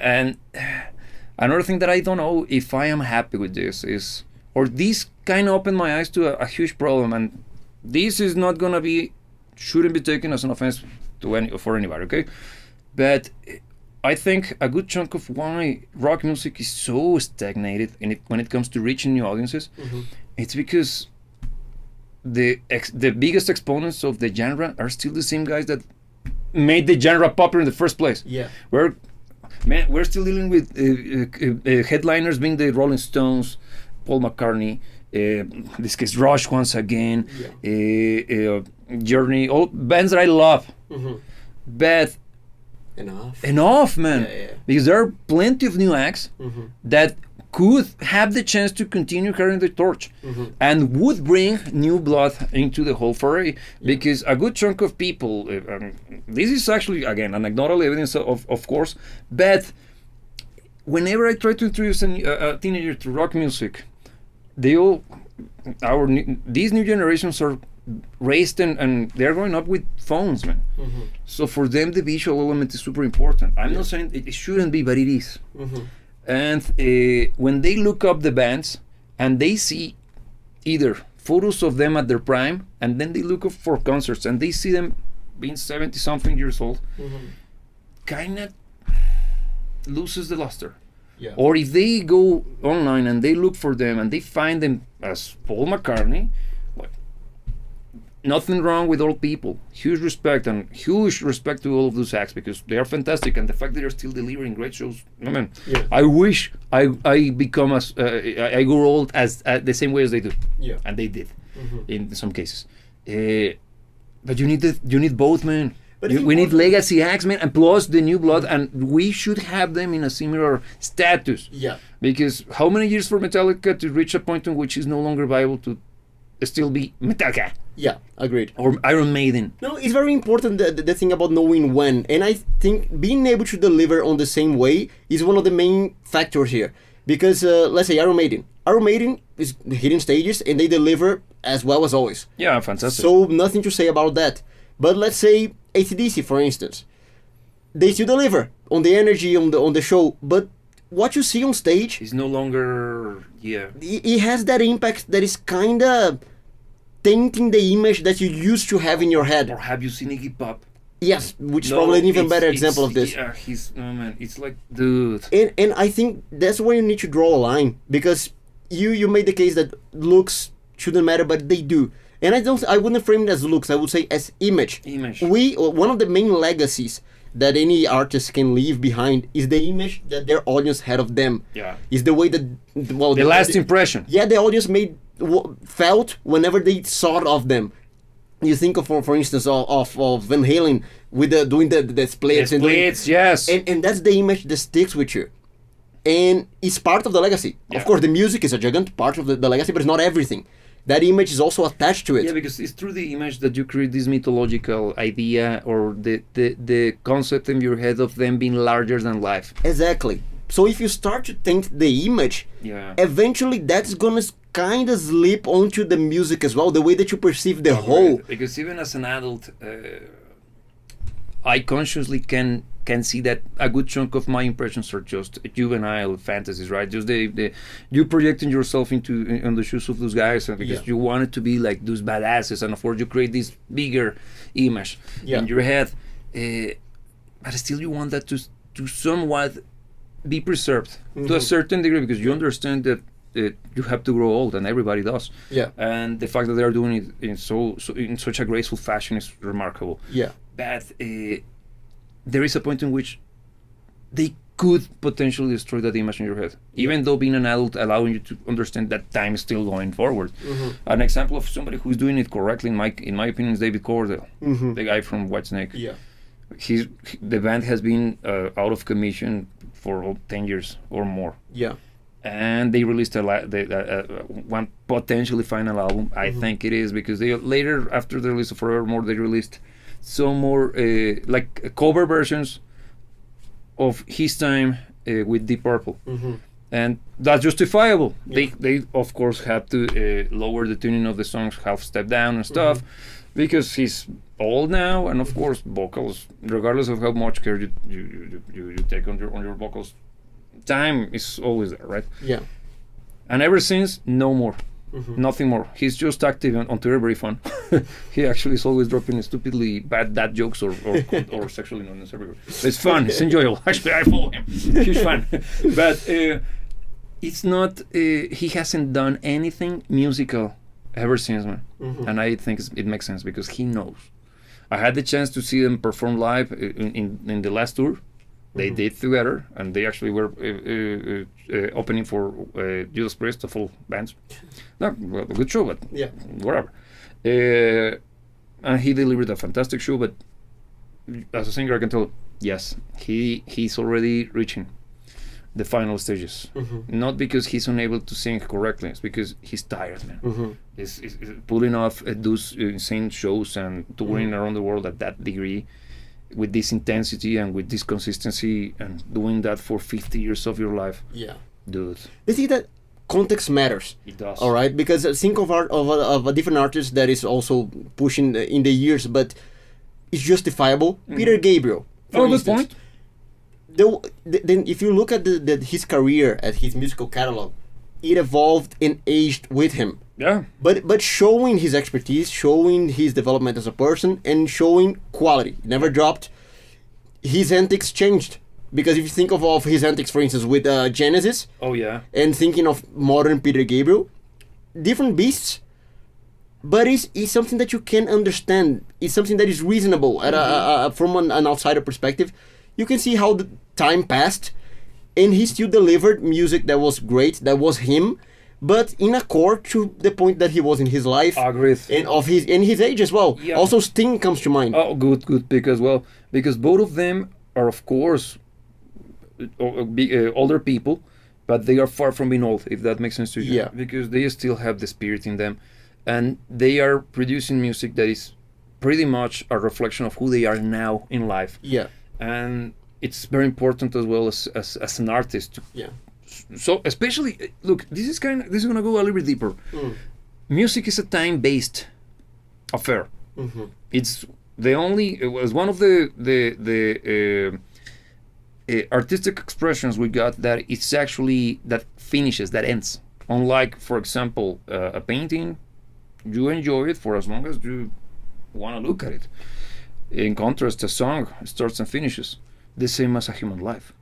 And another thing that I don't know if I am happy with this is, or this kind of opened my eyes to a huge problem, and this is not gonna be, shouldn't be taken as an offense for anybody, okay? But I think a good chunk of why rock music is so stagnated when it comes to reaching new audiences, it's because the biggest exponents of the genre are still the same guys that made the genre popular in the first place. Yeah. We're still dealing with headliners being the Rolling Stones, Paul McCartney, in this case Rush once again, Journey, all bands that I love. But enough, man. Because there are plenty of new acts that could have the chance to continue carrying the torch and would bring new blood into the whole foray. Because a good chunk of people, this is actually, again, anecdotal evidence, of course, but whenever I try to introduce a teenager to rock music, these new generations are raised and they're growing up with phones, man. So for them, the visual element is super important. I'm not saying it shouldn't be, but it is. And when they look up the bands and they see either photos of them at their prime, and then they look up for concerts and they see them being 70-something years old, kind of loses the luster. Or if they go online and they look for them and they find them as Paul McCartney, nothing wrong with all people. Huge respect to all of those acts because they are fantastic, and the fact that they're still delivering great shows. I mean, I wish I become I grow old as the same way as they do, and they did in some cases. But you need both, man. We need legacy acts, man, and plus the new blood, and we should have them in a similar status. Because how many years for Metallica to reach a point in which it's no longer viable to still be Metallica? Agreed. Or Iron Maiden. No, it's very important the thing about knowing when, and I think being able to deliver on the same way is one of the main factors here. Because let's say Iron Maiden is hitting stages and they deliver as well as always. Yeah, fantastic. So nothing to say about that. But let's say AC/DC, for instance, they still deliver on the energy on the show, but what you see on stage is no longer it has that impact that is kind of tainting the image that you used to have in your head. Or have you seen Iggy Pop? Yes, which is probably an even better example of this. Yeah, man, it's like, dude. And I think that's where you need to draw a line, because you made the case that looks shouldn't matter, but they do. And I wouldn't frame it as looks, I would say as image. One of the main legacies that any artist can leave behind is the image that their audience had of them. Is the way that the last impression. The audience felt whenever they saw of them. You think of, for instance, of Van Halen with doing the splits. Yes. And that's the image that sticks with you. And it's part of the legacy. Of course, the music is a giant part of the legacy, but it's not everything. That image is also attached to it. Yeah, because it's through the image that you create this mythological idea or the concept in your head of them being larger than life. Exactly. So if you start to think the image, eventually that's going to kind of slip onto the music as well, the way that you perceive the whole. Because even as an adult, I consciously can see that a good chunk of my impressions are just juvenile fantasies, right? Just you projecting yourself on the shoes of those guys, and because you want it to be like those badasses, and of course you create this bigger image in your head, but still you want that to somewhat be preserved to a certain degree, because you understand that you have to grow old, and everybody does. And the fact that they are doing it in such a graceful fashion is remarkable. But there is a point in which they could potentially destroy that image in your head, even though being an adult allowing you to understand that time is still going forward. An example of somebody who's doing it correctly, in my opinion, is David Coverdale, the guy from Whitesnake. The band has been out of commission for 10 years or more. And they released one potentially final album. I think it is, because they later, after the release of Forevermore, they released some more like cover versions of his time with Deep Purple. and that's justifiable. They of course have to lower the tuning of the songs, half step down and stuff, because he's old now, and of course vocals, regardless of how much care you take on your vocals, time is always there, right? Yeah. And ever since, no more. Nothing more. He's just active on Twitter, very fun. He actually is always dropping stupidly bad dad jokes or sexually non everywhere. It's fun. It's enjoyable. Actually, I follow him. Huge fan. But it's not. He hasn't done anything musical ever since, man. And I think it makes sense because he knows. I had the chance to see them perform live in the last tour. They did together, and they actually were opening for Judas Priest, the full bands. No, well, a good show, but whatever. And he delivered a fantastic show, but as a singer, I can tell, yes, he's already reaching the final stages. Not because he's unable to sing correctly, it's because he's tired, man. He's pulling off those insane shows and touring around the world at that degree, with this intensity and with this consistency, and doing that for 50 years of your life. Yeah, dude. They think that context matters. It does. All right, because think of a different artist that is also pushing in the years, but it's justifiable. Peter Gabriel. Oh, good point. Then if you look at his career, at his musical catalog, it evolved and aged with him. Yeah. But showing his expertise, showing his development as a person, and showing quality. Never dropped. His antics changed. Because if you think of his antics, for instance, with Genesis. Oh, yeah. And thinking of modern Peter Gabriel, different beasts. But it's something that you can understand. It's something that is reasonable from an outsider perspective. You can see how the time passed. And he still delivered music that was great, that was him. But in accord to the point that he was in his life, agreed, and his age as well. Yeah. Also, Sting comes to mind. Oh, good pick as well, because both of them are, of course, older people, but they are far from being old, if that makes sense to you. Yeah. Because they still have the spirit in them, and they are producing music that is pretty much a reflection of who they are now in life. Yeah. And it's very important as well as an artist. Yeah. So especially, look, this is gonna go a little bit deeper. Music is a time-based affair. It's it was one of the artistic expressions we got that it's actually that finishes, that ends. Unlike, for example, a painting, you enjoy it for as long as you want to look at it. In contrast, a song starts and finishes. The same as a human life.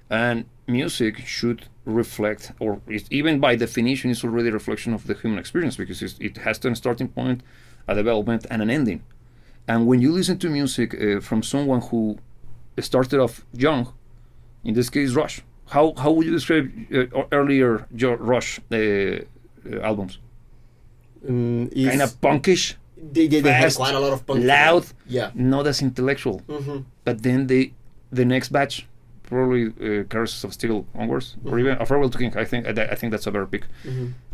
And music should reflect, or even by definition, is already a reflection of the human experience, because it has a starting point, a development, and an ending. And when you listen to music from someone who started off young, in this case Rush, how would you describe earlier Rush albums? Kind of punkish. They had quite a lot of punk. Loud, not as intellectual. But then the next batch, probably Curses of Steel onwards, or even A Farewell to King. I think that's a better pick.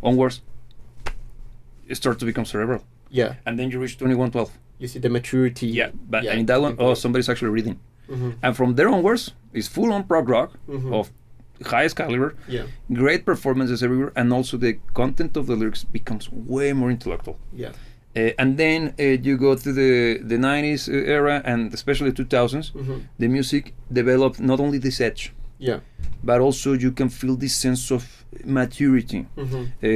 Onwards, it starts to become cerebral. Yeah. And then you reach 2112. You see the maturity. Yeah, but in that one, somebody's actually reading. And from there onwards, it's full-on prog rock of highest caliber. Yeah. Great performances everywhere, and also the content of the lyrics becomes way more intellectual. Yeah. And then you go to the 90s era, and especially 2000s, the music developed not only this edge, but also you can feel this sense of maturity.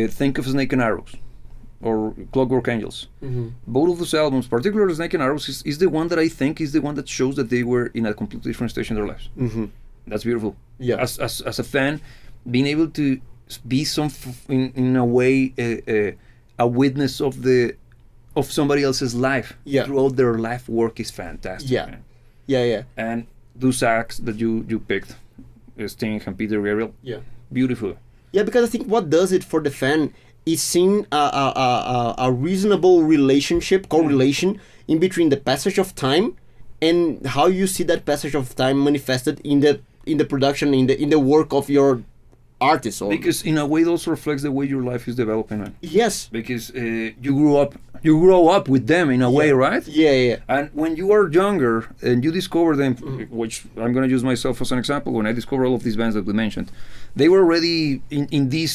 Think of Snake and Arrows or Clockwork Angels. Both of those albums, particularly Snake and Arrows, is the one that I think is the one that shows that they were in a completely different stage in their lives. That's beautiful. Yeah. As a fan, being able to be in a way a witness of somebody else's life throughout their life work is fantastic. Man. Yeah. And those acts that you picked, Sting and Peter Gabriel, beautiful. Yeah, because I think what does it for the fan is seeing a reasonable correlation in between the passage of time and how you see that passage of time manifested in the production, in the work of your artist. Or because in a way it also reflects the way your life is developing, man. Yes. Because you grow up with them in a way, right? Yeah. And when you are younger and you discover them, which I'm going to use myself as an example, when I discovered all of these bands that we mentioned, they were already in this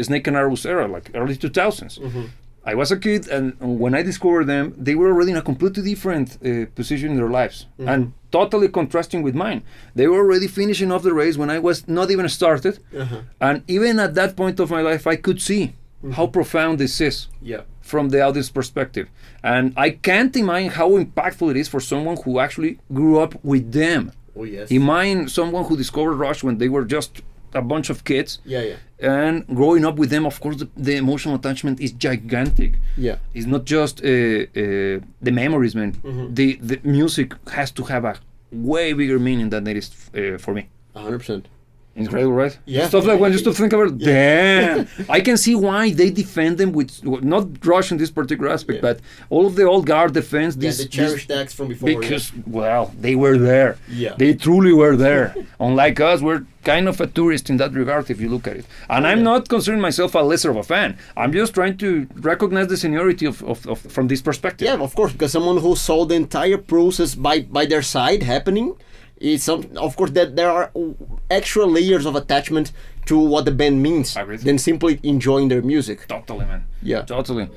Snake and Arrows era, like early 2000s. I was a kid, and when I discovered them, they were already in a completely different position in their lives, and totally contrasting with mine. They were already finishing off the race when I was not even started, and even at that point of my life, I could see how profound this is from the audience perspective. And I can't imagine how impactful it is for someone who actually grew up with them. Oh, yes. Imagine someone who discovered Rush when they were just a bunch of kids. Yeah. And growing up with them, of course, the emotional attachment is gigantic. Yeah. It's not just the memories, man. The music has to have a way bigger meaning than it is for me. 100%. Incredible, right? Yeah. Stuff like when you stop to think about it, damn. I can see why they defend them with, not Rush in this particular aspect, but all of the old guard defense. The cherished acts from before. Because, well, they were there. Yeah. They truly were there. Unlike us, we're kind of a tourist in that regard if you look at it. And I'm not considering myself a lesser of a fan. I'm just trying to recognize the seniority of from this perspective. Yeah, of course, because someone who saw the entire process by their side happening, it's of course that there are extra layers of attachment to what the band means than simply enjoying their music. Totally, man. Yeah. Totally.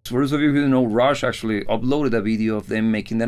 For those of you who don't know, Rush actually uploaded a video of them making the